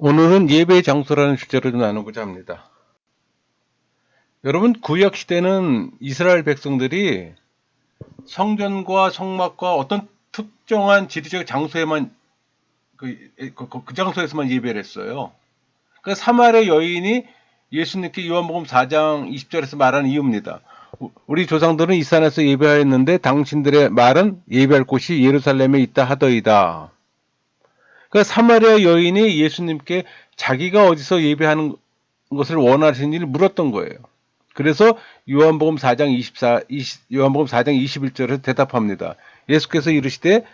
오늘은 예배 장소라는 주제로 좀 나누고자 합니다. 여러분, 구약 시대는 이스라엘 백성들이 성전과 성막과 어떤 특정한 지리적 장소에만 그 장소에서만 예배를 했어요. 그러니까 사마리아 여인이 예수님께 요한복음 4장 20절에서 말한 이유입니다. 우리 조상들은 이 산에서 예배하였는데 당신들의 말은 예배할 곳이 예루살렘에 있다 하더이다. 그러니까 사마리아 여인이 예수님께 자기가 어디서 예배하는 것을 원하시는지를 물었던 거예요. 그래서 요한복음 4장 21절에서 대답합니다. 예수께서 이르시되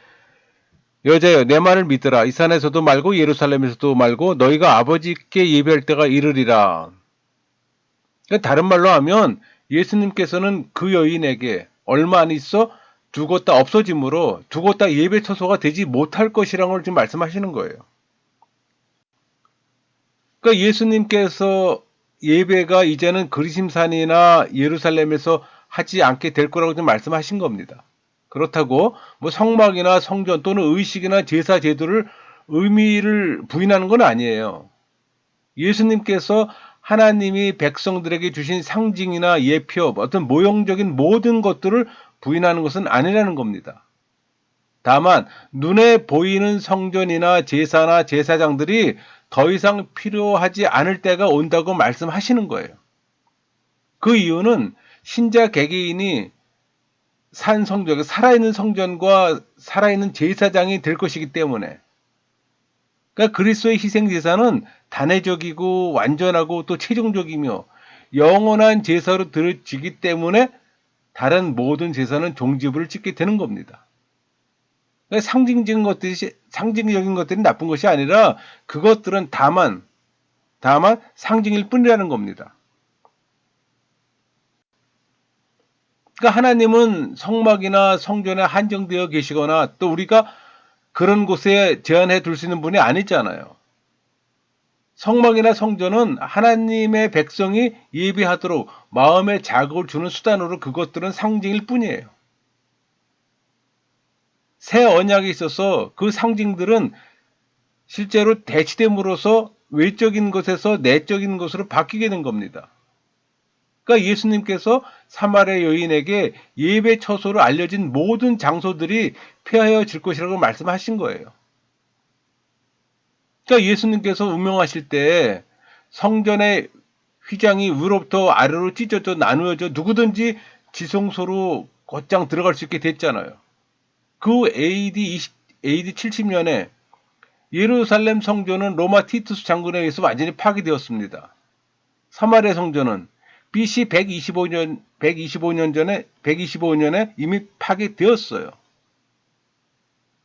여자여 내 말을 믿으라. 이 산에서도 말고 예루살렘에서도 말고 너희가 아버지께 예배할 때가 이르리라. 그러니까 다른 말로 하면 예수님께서는 그 여인에게 얼마 안 있어 두고 다 없어짐으로 두고 다 예배 처소가 되지 못할 것이라는 걸 지금 말씀하시는 거예요. 그러니까 예수님께서 예배가 이제는 그리심산이나 예루살렘에서 하지 않게 될 거라고 좀 말씀하신 겁니다. 그렇다고 뭐 성막이나 성전 또는 의식이나 제사 제도를 의미를 부인하는 건 아니에요. 예수님께서 하나님이 백성들에게 주신 상징이나 예표, 어떤 모형적인 모든 것들을 부인하는 것은 아니라는 겁니다. 다만 눈에 보이는 성전이나 제사나 제사장들이 더 이상 필요하지 않을 때가 온다고 말씀하시는 거예요. 그 이유는 신자 개개인이 산 성전, 살아있는 성전과 살아있는 제사장이 될 것이기 때문에. 그러니까 그리스도의 희생 제사는 단회적이고 완전하고 또 최종적이며 영원한 제사로 드려지기 때문에 다른 모든 제사는 종지부를 찍게 되는 겁니다. 그러니까 상징적인 것들이 나쁜 것이 아니라 그것들은 다만 상징일 뿐이라는 겁니다. 그러니까 하나님은 성막이나 성전에 한정되어 계시거나 또 우리가 그런 곳에 제한해 둘 수 있는 분이 아니잖아요. 성막이나 성전은 하나님의 백성이 예배하도록 마음의 자극을 주는 수단으로 그것들은 상징일 뿐이에요. 새 언약에 있어서 그 상징들은 실제로 대치됨으로써 외적인 것에서 내적인 것으로 바뀌게 된 겁니다. 그러니까 예수님께서 사마리아 여인에게 예배 처소로 알려진 모든 장소들이 폐하여질 것이라고 말씀하신 거예요. 그러니까 예수님께서 운명하실 때 성전의 휘장이 위로부터 아래로 찢어져 나누어져 누구든지 지성소로 곧장 들어갈 수 있게 됐잖아요. 그 AD 70년에 예루살렘 성전은 로마 티투스 장군에 의해서 완전히 파괴되었습니다. 사마리아 성전은 BC 125년에 이미 파괴되었어요.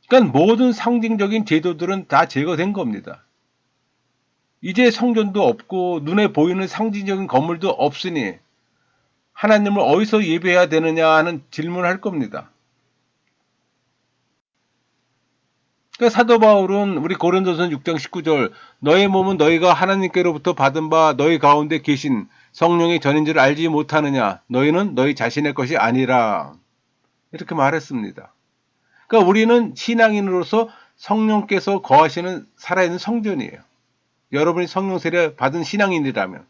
그러니까 모든 상징적인 제도들은 다 제거된 겁니다. 이제 성전도 없고 눈에 보이는 상징적인 건물도 없으니 하나님을 어디서 예배해야 되느냐 하는 질문을 할 겁니다. 그러니까 사도 바울은 우리 고린도서 6장 19절 너의 몸은 너희가 하나님께로부터 받은 바 너희 가운데 계신 성령의 전인 줄 알지 못하느냐 너희는 너희 자신의 것이 아니라 이렇게 말했습니다. 그러니까 우리는 신앙인으로서 성령께서 거하시는 살아있는 성전이에요. 여러분이 성령 세례 받은 신앙인이라면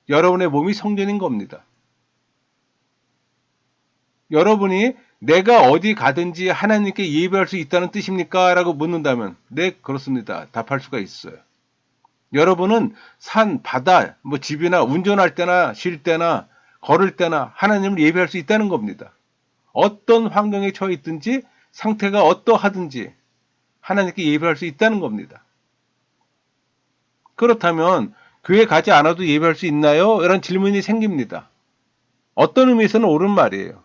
여러분의 몸이 성전인 겁니다. 여러분이 내가 어디 가든지 하나님께 예배할 수 있다는 뜻입니까? 라고 묻는다면 네, 그렇습니다. 답할 수가 있어요. 여러분은 산, 바다, 집이나 운전할 때나 쉴 때나 걸을 때나 하나님을 예배할 수 있다는 겁니다. 어떤 환경에 처해 있든지 상태가 어떠하든지 하나님께 예배할 수 있다는 겁니다. 그렇다면 교회 가지 않아도 예배할 수 있나요? 이런 질문이 생깁니다. 어떤 의미에서는 옳은 말이에요.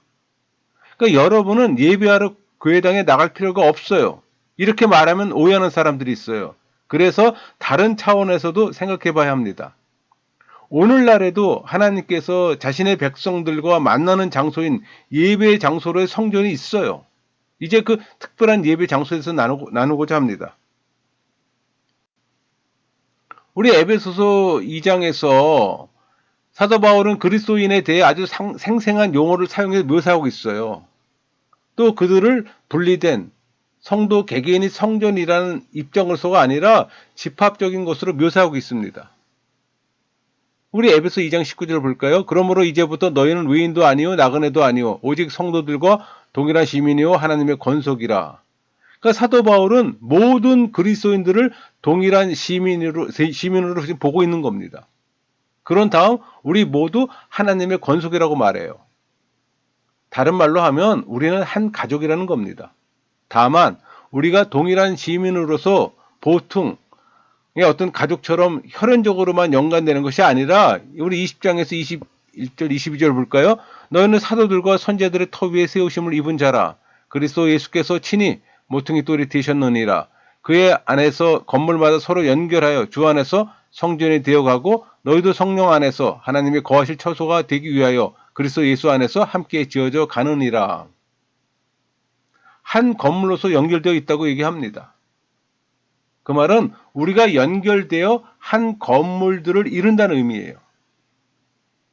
그러니까 여러분은 예배하러 교회당에 나갈 필요가 없어요. 이렇게 말하면 오해하는 사람들이 있어요. 그래서 다른 차원에서도 생각해 봐야 합니다. 오늘날에도 하나님께서 자신의 백성들과 만나는 장소인 예배 장소로의 성전이 있어요. 이제 그 특별한 예배 장소에서 나누고자 합니다. 우리 에베소서 2장에서 사도 바울은 그리스도인에 대해 아주 생생한 용어를 사용해서 묘사하고 있어요. 또 그들을 분리된 성도 개개인이 성전이라는 입장으로서가 아니라 집합적인 것으로 묘사하고 있습니다. 우리 에베소 2장 19절 볼까요? 그러므로 이제부터 너희는 외인도 아니요 나그네도 아니요 오직 성도들과 동일한 시민이요 하나님의 권속이라. 그러니까 사도 바울은 모든 그리스도인들을 동일한 시민으로 지금 보고 있는 겁니다. 그런 다음 우리 모두 하나님의 권속이라고 말해요. 다른 말로 하면 우리는 한 가족이라는 겁니다. 다만 우리가 동일한 시민으로서 보통 어떤 가족처럼 혈연적으로만 연관되는 것이 아니라 우리 20장에서 21절 22절 볼까요? 너희는 사도들과 선제들의 터 위에 세우심을 입은 자라. 그리스도 예수께서 친히 모퉁이 돌이 되셨느니라. 그의 안에서 건물마다 서로 연결하여 주 안에서 성전이 되어가고 너희도 성령 안에서 하나님의 거하실 처소가 되기 위하여 그리스도 예수 안에서 함께 지어져 가느니라. 한 건물로서 연결되어 있다고 얘기합니다. 그 말은 우리가 연결되어 한 건물들을 이룬다는 의미예요.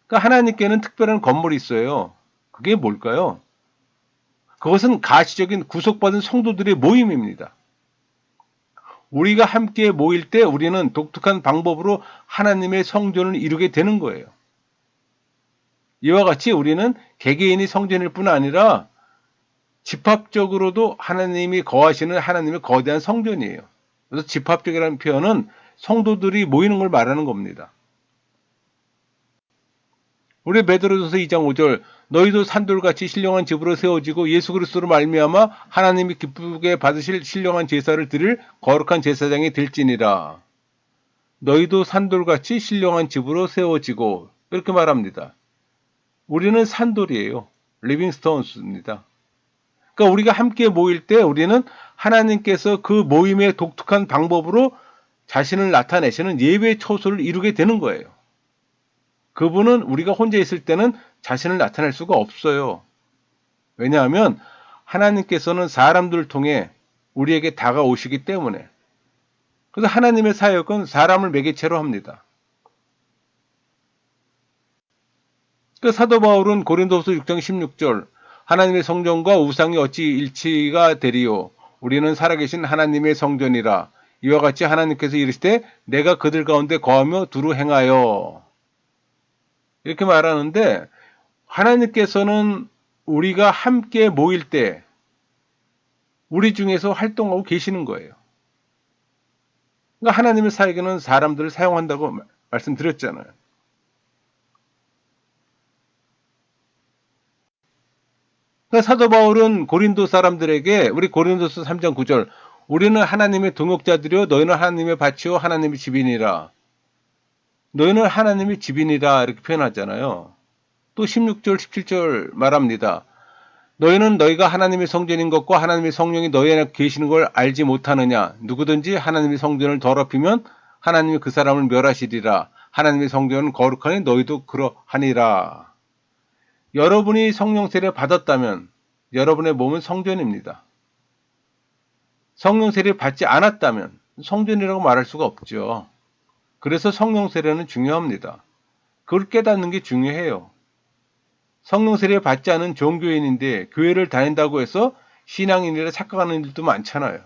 그러니까 하나님께는 특별한 건물이 있어요. 그게 뭘까요? 그것은 가시적인 구속받은 성도들의 모임입니다. 우리가 함께 모일 때 우리는 독특한 방법으로 하나님의 성전을 이루게 되는 거예요. 이와 같이 우리는 개개인이 성전일 뿐 아니라 집합적으로도 하나님이 거하시는 하나님의 거대한 성전이에요. 그래서 집합적이라는 표현은 성도들이 모이는 걸 말하는 겁니다. 우리 베드로전서 2장 5절 너희도 산돌같이 신령한 집으로 세워지고 예수 그리스도로 말미암아 하나님이 기쁘게 받으실 신령한 제사를 드릴 거룩한 제사장이 될지니라. 너희도 산돌같이 신령한 집으로 세워지고 이렇게 말합니다. 우리는 산돌이에요. 리빙스톤스입니다. 그러니까 우리가 함께 모일 때 우리는 하나님께서 그 모임의 독특한 방법으로 자신을 나타내시는 예배의 처소를 이루게 되는 거예요. 그분은 우리가 혼자 있을 때는 자신을 나타낼 수가 없어요. 왜냐하면 하나님께서는 사람들을 통해 우리에게 다가오시기 때문에. 그래서 하나님의 사역은 사람을 매개체로 합니다. 그 사도 바울은 고린도후서 6장 16절 하나님의 성전과 우상이 어찌 일치가 되리요. 우리는 살아계신 하나님의 성전이라. 이와 같이 하나님께서 이르시되 내가 그들 가운데 거하며 두루 행하여. 이렇게 말하는데 하나님께서는 우리가 함께 모일 때 우리 중에서 활동하고 계시는 거예요. 그러니까 하나님의 사역에는 사람들을 사용한다고 말씀드렸잖아요. 그러니까 사도 바울은 고린도 사람들에게 우리 고린도서 3장 9절 우리는 하나님의 동역자들이요 너희는 하나님의 밭이요 하나님의 집이니라. 너희는 하나님의 집이니라 이렇게 표현하잖아요. 또 16절 17절 말합니다. 너희는 너희가 하나님의 성전인 것과 하나님의 성령이 너희 안에 계시는 걸 알지 못하느냐. 누구든지 하나님의 성전을 더럽히면 하나님이 그 사람을 멸하시리라. 하나님의 성전은 거룩하니 너희도 그러하니라. 여러분이 성령 세례 받았다면 여러분의 몸은 성전입니다. 성령 세례 받지 않았다면 성전이라고 말할 수가 없죠. 그래서 성령 세례는 중요합니다. 그걸 깨닫는 게 중요해요. 성령 세례 받지 않은 종교인인데 교회를 다닌다고 해서 신앙인이라 착각하는 일도 많잖아요.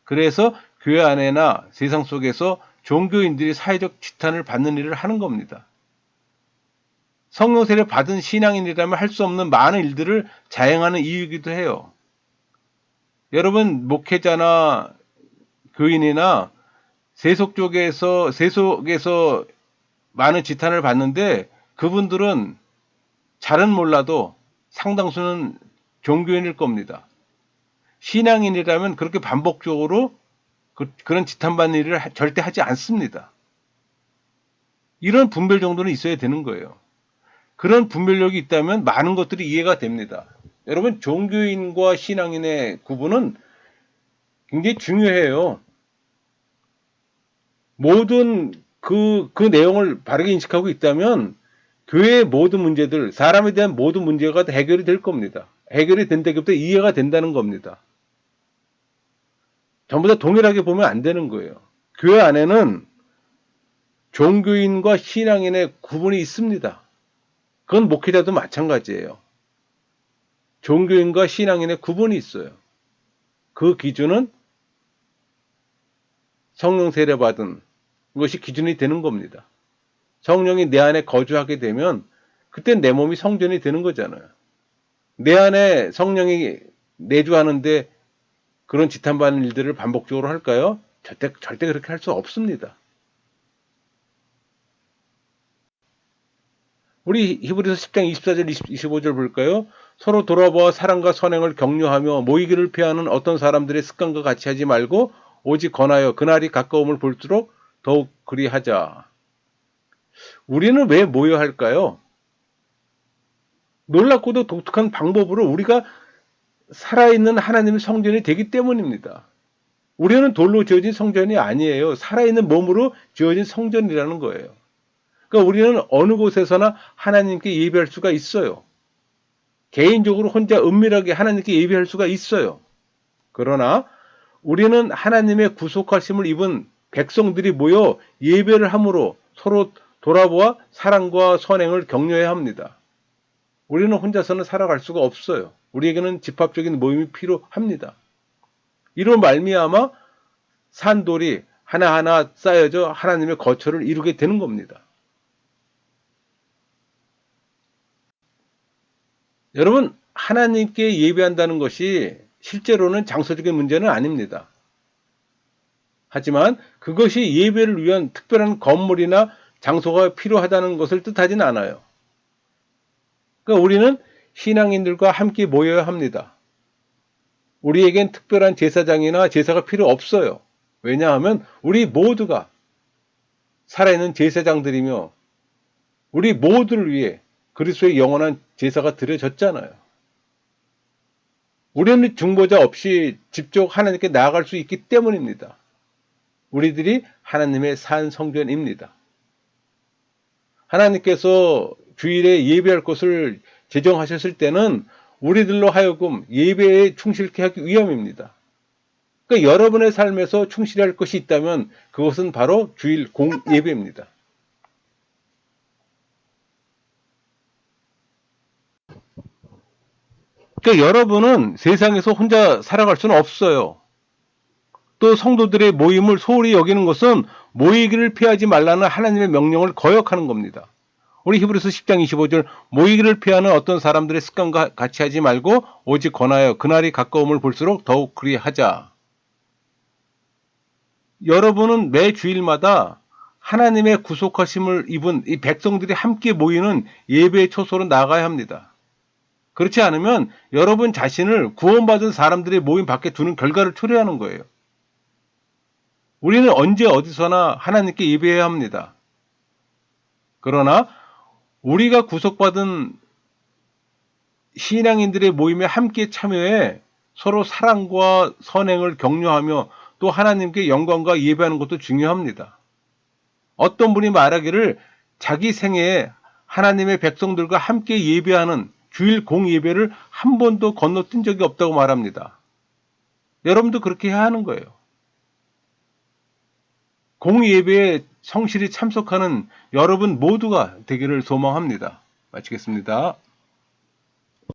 그래서 교회 안에나 세상 속에서 종교인들이 사회적 지탄을 받는 일을 하는 겁니다. 성령 세례 받은 신앙인이라면 할 수 없는 많은 일들을 자행하는 이유이기도 해요. 여러분 목회자나 교인이나 세속에서 많은 지탄을 받는데 그분들은 잘은 몰라도 상당수는 종교인일 겁니다. 신앙인이라면 그렇게 반복적으로 그런 지탄받는 일을 절대 하지 않습니다. 이런 분별 정도는 있어야 되는 거예요. 그런 분별력이 있다면 많은 것들이 이해가 됩니다. 여러분 종교인과 신앙인의 구분은 굉장히 중요해요. 모든 그 내용을 바르게 인식하고 있다면 교회의 모든 문제들, 사람에 대한 모든 문제가 해결이 될 겁니다. 해결이 된다기보다 이해가 된다는 겁니다. 전부 다 동일하게 보면 안 되는 거예요. 교회 안에는 종교인과 신앙인의 구분이 있습니다. 그건 목회자도 마찬가지예요. 종교인과 신앙인의 구분이 있어요. 그 기준은 성령 세례 받은 것이 기준이 되는 겁니다. 성령이 내 안에 거주하게 되면 그때 내 몸이 성전이 되는 거잖아요. 내 안에 성령이 내주하는데 그런 지탄받는 일들을 반복적으로 할까요? 절대 그렇게 할 수 없습니다. 우리 히브리서 10장 24절 25절 볼까요? 서로 돌아보아 사랑과 선행을 격려하며 모이기를 피하는 어떤 사람들의 습관과 같이 하지 말고 오직 권하여 그날이 가까움을 볼수록 더욱 그리하자. 우리는 왜 모여야 할까요? 놀랍고도 독특한 방법으로 우리가 살아있는 하나님의 성전이 되기 때문입니다. 우리는 돌로 지어진 성전이 아니에요. 살아있는 몸으로 지어진 성전이라는 거예요. 그러니까 우리는 어느 곳에서나 하나님께 예배할 수가 있어요. 개인적으로 혼자 은밀하게 하나님께 예배할 수가 있어요. 그러나 우리는 하나님의 구속하심을 입은 백성들이 모여 예배를 함으로 서로 돌아보아 사랑과 선행을 격려해야 합니다. 우리는 혼자서는 살아갈 수가 없어요. 우리에게는 집합적인 모임이 필요합니다. 이로 말미암아 산돌이 하나하나 쌓여져 하나님의 거처를 이루게 되는 겁니다. 여러분, 하나님께 예배한다는 것이 실제로는 장소적인 문제는 아닙니다. 하지만 그것이 예배를 위한 특별한 건물이나 장소가 필요하다는 것을 뜻하지는 않아요. 그러니까 우리는 신앙인들과 함께 모여야 합니다. 우리에겐 특별한 제사장이나 제사가 필요 없어요. 왜냐하면 우리 모두가 살아있는 제사장들이며 우리 모두를 위해 그리스도의 영원한 제사가 드려졌잖아요. 우리는 중보자 없이 직접 하나님께 나아갈 수 있기 때문입니다. 우리들이 하나님의 산 성전입니다. 하나님께서 주일에 예배할 것을 제정하셨을 때는 우리들로 하여금 예배에 충실케 하기 위함입니다. 그러니까 여러분의 삶에서 충실할 것이 있다면 그것은 바로 주일 공예배입니다. 그러니까 여러분은 세상에서 혼자 살아갈 수는 없어요. 또 성도들의 모임을 소홀히 여기는 것은 모이기를 피하지 말라는 하나님의 명령을 거역하는 겁니다. 우리 히브리서 10장 25절 모이기를 피하는 어떤 사람들의 습관과 같이 하지 말고 오직 권하여 그날이 가까움을 볼수록 더욱 그리하자. 여러분은 매 주일마다 하나님의 구속하심을 입은 이 백성들이 함께 모이는 예배의 초소로 나가야 합니다. 그렇지 않으면 여러분 자신을 구원받은 사람들의 모임 밖에 두는 결과를 초래하는 거예요. 우리는 언제 어디서나 하나님께 예배해야 합니다. 그러나 우리가 구속받은 신앙인들의 모임에 함께 참여해 서로 사랑과 선행을 격려하며 또 하나님께 영광과 예배하는 것도 중요합니다. 어떤 분이 말하기를 자기 생애에 하나님의 백성들과 함께 예배하는 주일 공예배를 한 번도 건너뛴 적이 없다고 말합니다. 여러분도 그렇게 해야 하는 거예요. 공예배에 성실히 참석하는 여러분 모두가 되기를 소망합니다. 마치겠습니다.